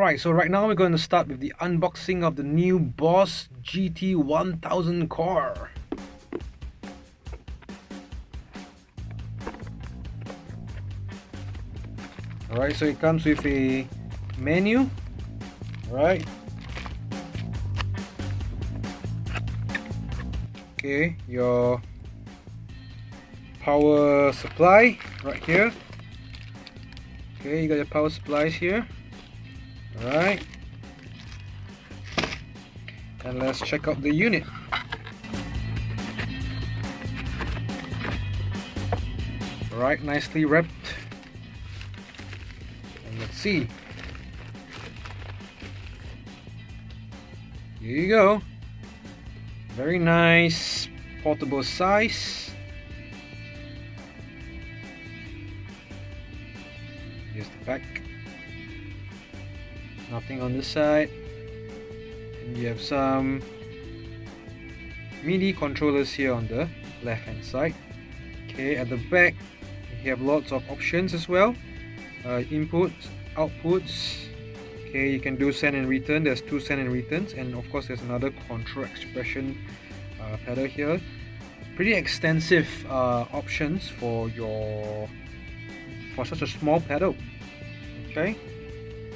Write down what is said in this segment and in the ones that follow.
Alright, so right now we're going to start with the unboxing of the new Boss GT-1000 car. Alright, so it comes with a menu, right? Okay, your power supply right here. Okay, you got your power supplies here. Alright, and let's check out the unit. Alright, nicely wrapped. And let's see. Here you go. Very nice portable size. Here's the back. Nothing on this side. And you have some MIDI controllers here on the left hand side. Okay, at the back you have lots of options as well. Inputs, outputs. Okay, you can do send and return. There's 2 send and returns, and of course there's another control expression pedal here. Pretty extensive options for such a small pedal. Okay,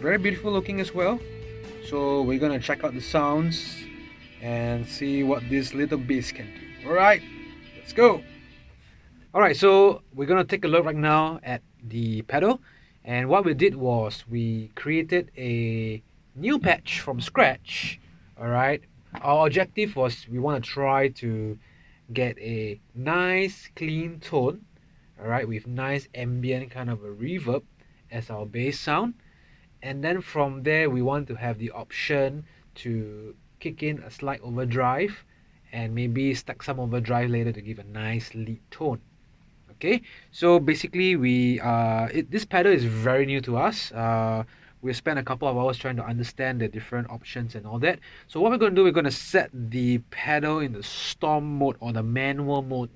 very beautiful looking as well. So we're gonna check out the sounds and see what this little beast can do. Alright, let's go. Alright, so we're gonna take a look right now at the pedal. And what we did was we created a new patch from scratch. Alright, our objective was we want to try to get a nice clean tone, alright, with nice ambient kind of a reverb as our bass sound. And then from there we want to have the option to kick in a slight overdrive and maybe stack some overdrive later to give a nice lead tone. Okay, so basically this pedal is very new to us. We spent a couple of hours trying to understand the different options and all that. So what we're going to do, we're going to set the pedal in the stomp mode or the manual mode.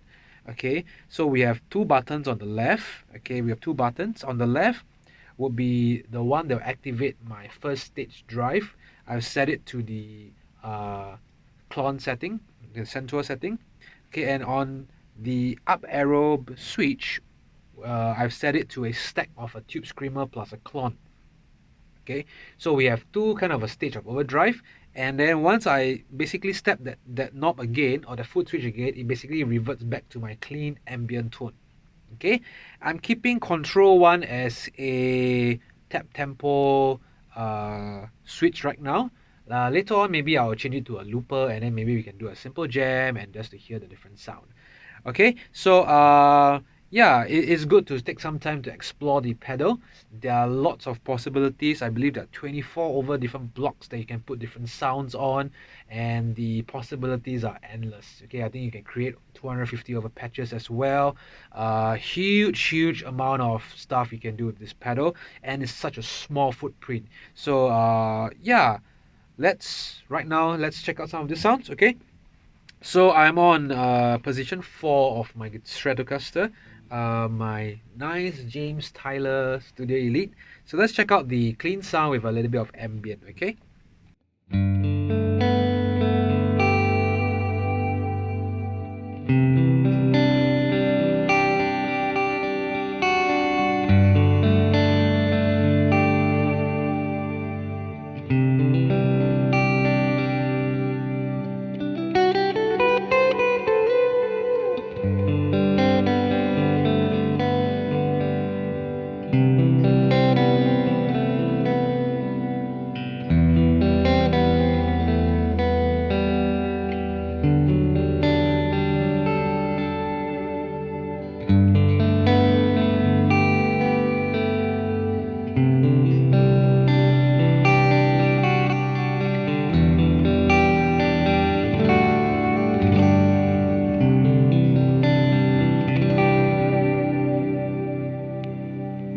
Okay, so we have 2 buttons on the left. Okay, we have 2 buttons on the left. Would be the one that will activate my first stage drive. I've set it to the clone setting, the center setting. Okay, and on the up arrow switch, I've set it to a stack of a tube screamer plus a clone. Okay, so we have 2 kind of a stage of overdrive, and then once I basically step that knob again, or the foot switch again, it basically reverts back to my clean ambient tone. Okay, I'm keeping control 1 as a tap tempo switch right now. Later on maybe I'll change it to a looper, and then maybe we can do a simple jam and just to hear the different sound. Okay, so yeah, it's good to take some time to explore the pedal. There are lots of possibilities. I believe there are 24 over different blocks that you can put different sounds on, and the possibilities are endless. Okay, I think you can create 250 over patches as well. Huge amount of stuff you can do with this pedal, and it's such a small footprint. So yeah, let's check out some of the sounds. Okay, so I'm on position 4 of my Stratocaster, my nice James Tyler Studio Elite. So let's check out the clean sound with a little bit of ambient. Okay.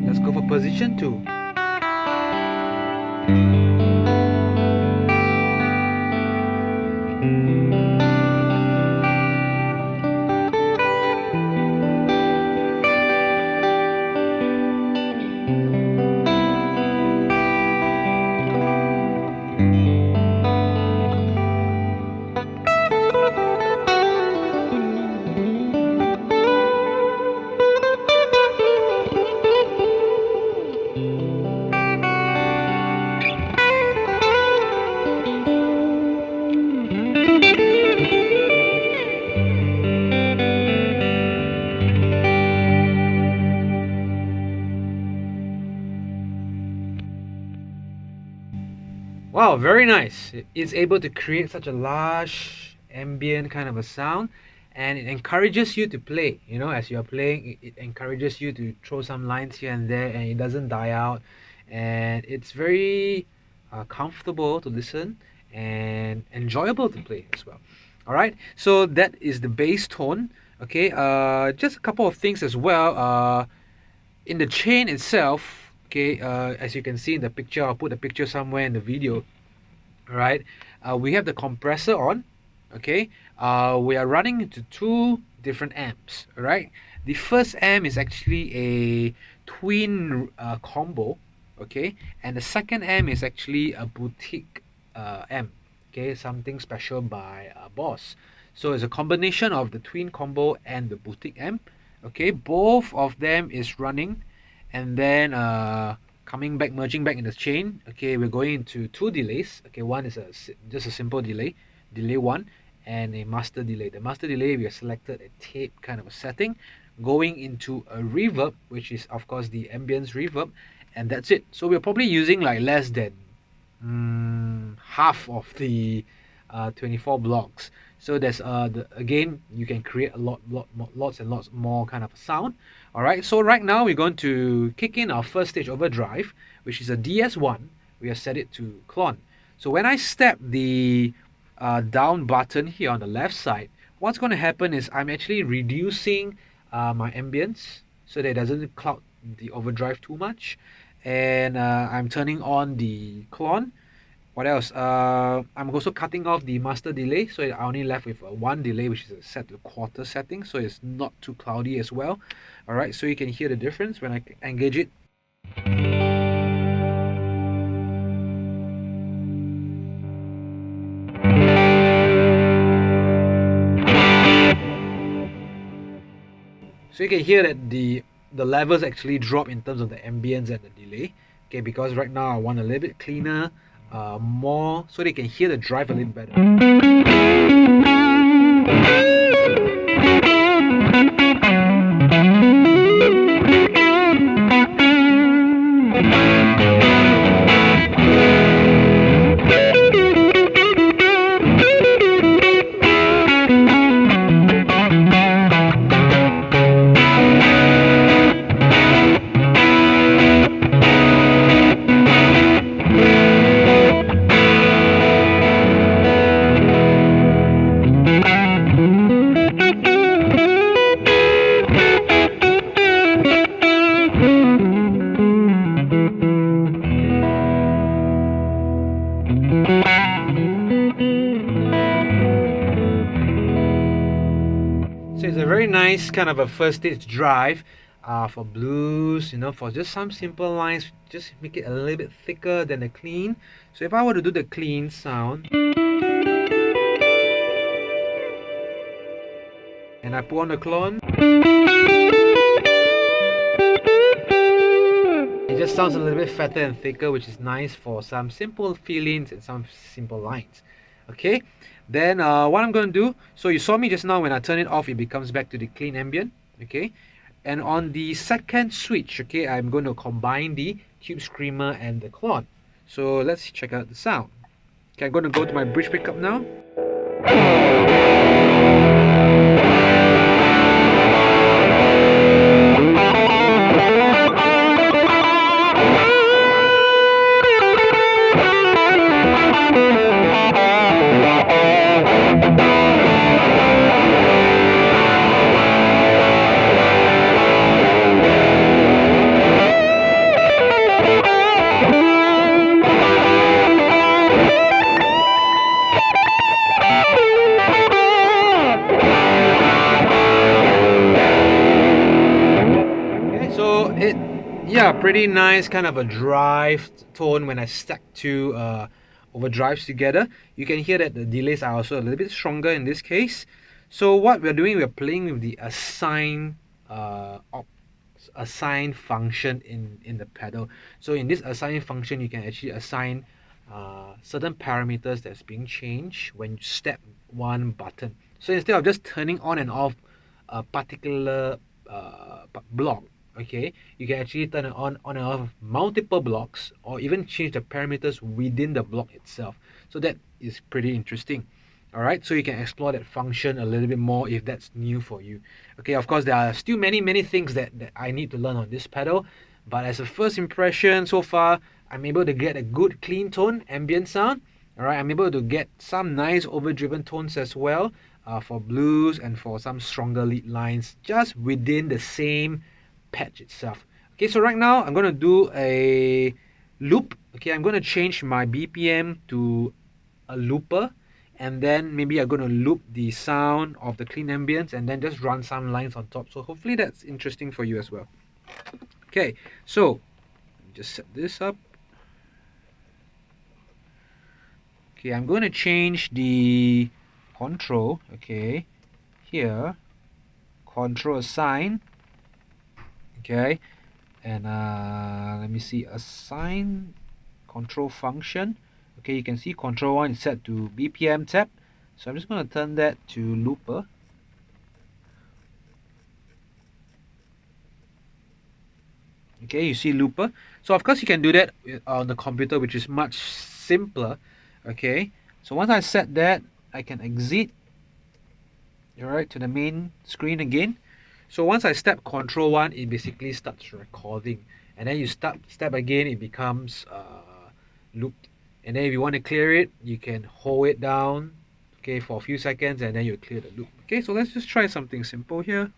Let's go for position 2. Wow, very nice. It's able to create such a large ambient kind of a sound, and it encourages you to play. You know, as you're playing, it encourages you to throw some lines here and there, and it doesn't die out. And it's very comfortable to listen and enjoyable to play as well. All right, so that is the bass tone. Okay, just a couple of things as well. In the chain itself, okay, as you can see in the picture, I'll put the picture somewhere in the video. All right, we have the compressor on. Okay, we are running into two different amps. All right, the first amp is actually a twin combo. Okay, and the second amp is actually a boutique amp. Okay, something special by Boss. So it's a combination of the twin combo and the boutique amp. Okay, both of them is running, and then coming back, merging back in the chain. Okay, we're going into two delays. Okay, one is just a simple delay one, and a master delay. The master delay, we have selected a tape kind of a setting, going into a reverb, which is of course the ambience reverb, and that's it. So we're probably using like less than half of the 24 blocks. So there's again, you can create lots and lots more kind of sound. All right, so right now we're going to kick in our first stage overdrive, which is a DS1. We have set it to clone. So when I step the down button here on the left side, what's going to happen is I'm actually reducing my ambience so that it doesn't cloud the overdrive too much, and I'm turning on the clone. What else? I'm also cutting off the master delay, so I only left with one delay, which is set to quarter setting, so it's not too cloudy as well. All right, so you can hear the difference when I engage it. So you can hear that the levels actually drop in terms of the ambience and the delay. Okay, because right now I want a little bit cleaner, more, so they can hear the drive a little better. So it's a very nice kind of a first stage drive for blues, you know, for just some simple lines, just make it a little bit thicker than the clean. So if I were to do the clean sound, and I put on the clone, it just sounds a little bit fatter and thicker, which is nice for some simple feelings and some simple lines. Okay, then what I'm going to do, so you saw me just now when I turn it off, it becomes back to the clean ambient. Okay, and on the second switch, okay, I'm going to combine the tube screamer and the clone. So let's check out the sound. Okay, I'm going to go to my bridge pickup now. Yeah, pretty nice kind of a drive tone when I stack two overdrives together. You can hear that the delays are also a little bit stronger in this case. So what we're doing, we're playing with the assign function in the pedal. So in this assign function, you can actually assign certain parameters that's being changed when you step one button. So instead of just turning on and off a particular block, okay, you can actually turn it on and off multiple blocks, or even change the parameters within the block itself. So that is pretty interesting. All right, so you can explore that function a little bit more if that's new for you. Okay, of course there are still many things that I need to learn on this pedal, but as a first impression so far, I'm able to get a good clean tone ambient sound. All right, I'm able to get some nice overdriven tones as well, for blues and for some stronger lead lines just within the same patch itself. Okay, so right now I'm going to do a loop. Okay, I'm going to change my BPM to a looper, and then maybe I'm going to loop the sound of the clean ambience and then just run some lines on top. So hopefully that's interesting for you as well. Okay, so just set this up. Okay, I'm going to change the control. Okay, here, control assign. Okay, and let me see, assign control function. Okay, you can see control 1 is set to BPM tab, so I'm just going to turn that to looper. Okay, you see looper. So of course you can do that on the computer, which is much simpler. Okay, so once I set that, I can exit, all right, to the main screen again. So once I step control 1, it basically starts recording, and then you step again, it becomes looped. And then if you want to clear it, you can hold it down, okay, for a few seconds, and then you clear the loop. Okay, so let's just try something simple here.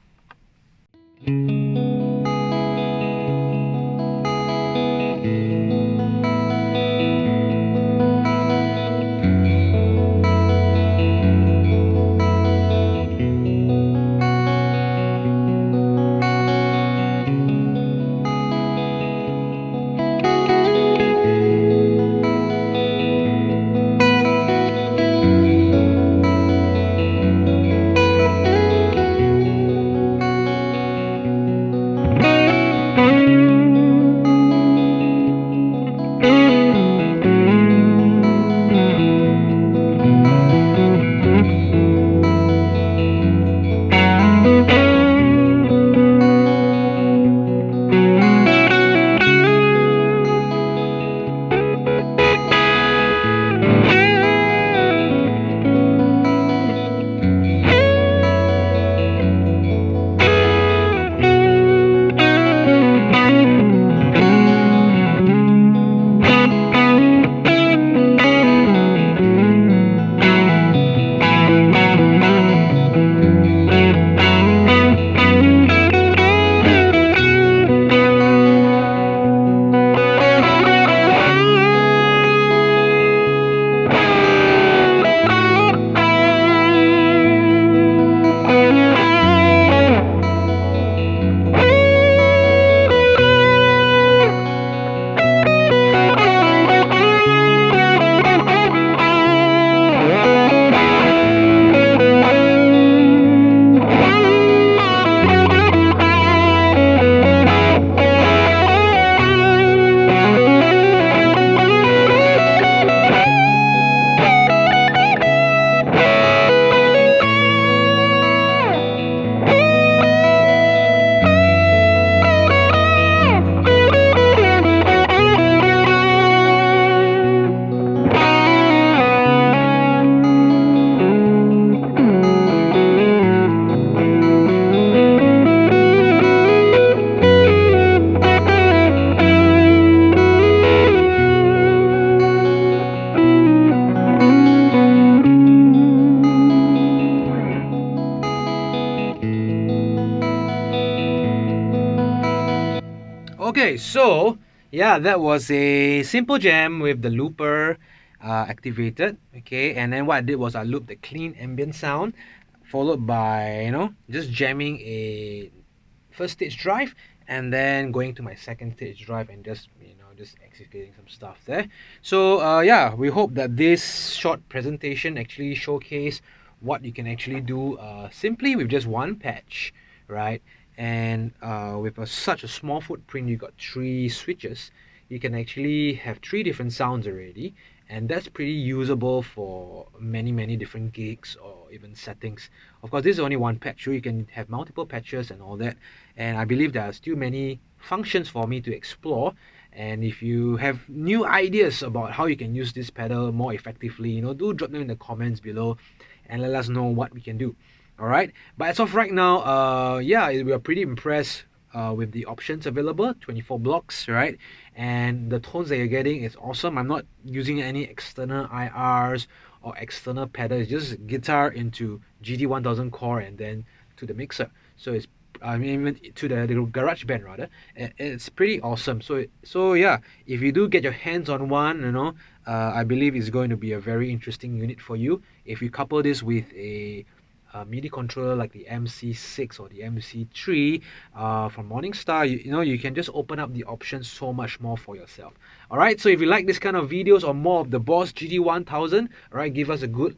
Okay, so yeah, that was a simple jam with the looper activated. Okay, and then what I did was I looped the clean ambient sound, followed by just jamming a first stage drive, and then going to my second stage drive and just executing some stuff there. So yeah, we hope that this short presentation actually showcase what you can actually do simply with just one patch, right? And with such a small footprint, you got 3 switches. you can actually have 3 different sounds already, and that's pretty usable for many different gigs or even settings. Of course, this is only one patch, so you can have multiple patches and all that, and I believe there are still many functions for me to explore. And if you have new ideas about how you can use this pedal more effectively, do drop them in the comments below and let us know what we can do. All right, but as of right now, yeah, we are pretty impressed with the options available. 24 blocks, right? And the tones that you're getting is awesome. I'm not using any external IRs or external pedals, just guitar into GT-1000 core and then to the mixer. So it's, I mean, even to the garage band rather. It's pretty awesome. So yeah, if you do get your hands on one, I believe it's going to be a very interesting unit for you. If you couple this with a MIDI controller like the MC6 or the MC3 from Morningstar, you can just open up the options so much more for yourself. Alright, so if you like this kind of videos or more of the Boss GT-1000, alright, give us a good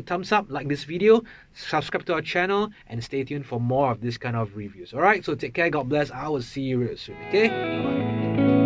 thumbs up, like this video, subscribe to our channel, and stay tuned for more of this kind of reviews. Alright, so take care, God bless, I will see you real soon, okay? Bye-bye.